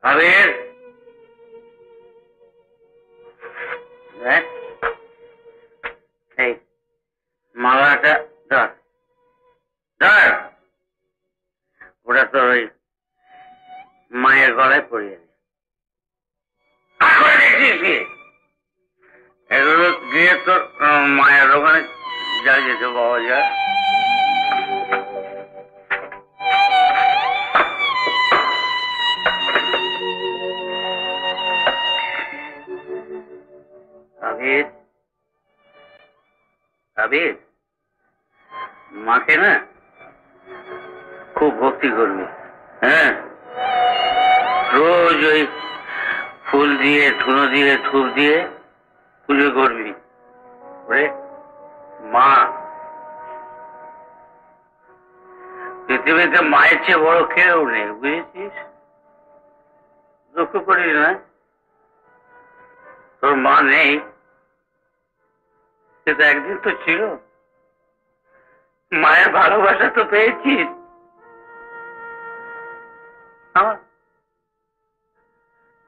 আবির, এই মালাটা ধর ধর, ওটা তোর ওই মায়ের গলায় পরিয়ে দে। এগুলো গিয়ে তোর মায়ের ওখানে যা যেতে পাওয়া যায়। আবির, আবির, মাকে না খুব ভক্তি করবি, হ্যাঁ? রোজ ওই ফুল দিয়ে, ধুনো দিয়ে, ধূপ দিয়ে পুজো করবি। ওরে মা, পৃথিবীতে মায়ের চেয়ে বড় কেউ নেই, বুঝেছিস? দুঃখ করিস না, তোর মা নেই, সেটা একদিন তো ছিল। মায়ের ভালোবাসা তো পেয়েছিস।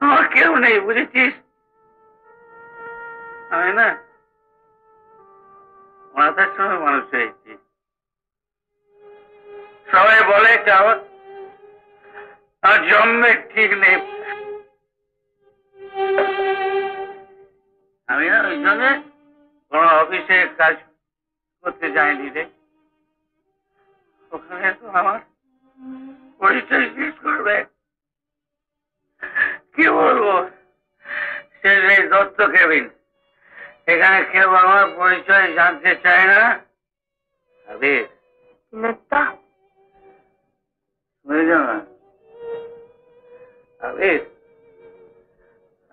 আমার কেউ নেই, বুঝেছিস? আমি না মাথার সময় মানুষ হয়েছি। সবাই বলে আমার জন্মের ঠিক নেই। আমি না ওই জন্য কোন অফিসে কাজ করতে যাইনি রে। ওখানে তো আমার পরিচয় শেষ করবে। কি বলবো, সে দত্ত কেবিন, এখানে কেউ আমার পরিচয় জানতে চায় না। আবির, বুঝলো না? আবির,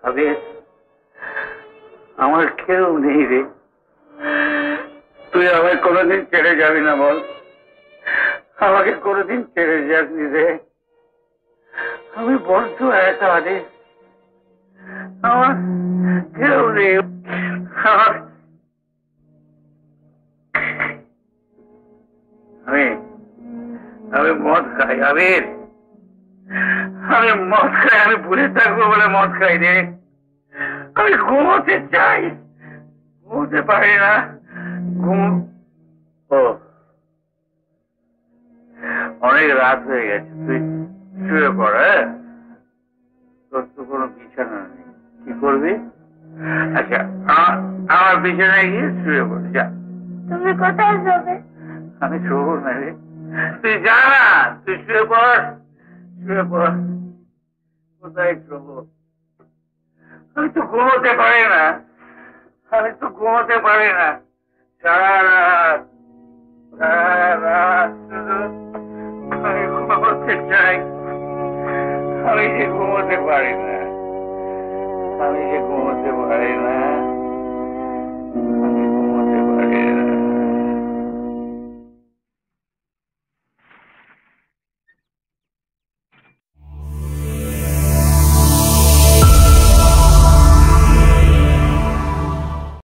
আবির, আমার কেউ নেই রে। তুই আমায় কোনোদিন ছেড়ে যাবি না বল? আমাকে কোনোদিন ছেড়ে যাসনি রে। আমি বড্ড একা রে, আমার কেউ নেই। আমি মদ খাই আবির, আমি মদ খাই। আমি ভুলে থাকবো বলে মদ খাই রে। আমি ঘুমোতে চাই, ঘুমোতে পারি না। অনেক রাত হয়ে গেছে, তুই শুয়ে পড়। তোর তো কোনো বিছানা নেই, কি করবি? আচ্ছা, আমার বিছানায় গিয়ে শুয়ে পড় যা। তুমি কোথায় যাবে? আমি শোবো না রে, তুই যা না, তুই শুয়ে পড়, শুয়ে পড়। কোথায় শোবো? আমি তো ঘুমোতে পারি না, আমি তো ঘুমোতে পারি না। সারা রাত শুধু আমি ঘুমোতে চাই, আমি যে ঘুমোতে পারি না।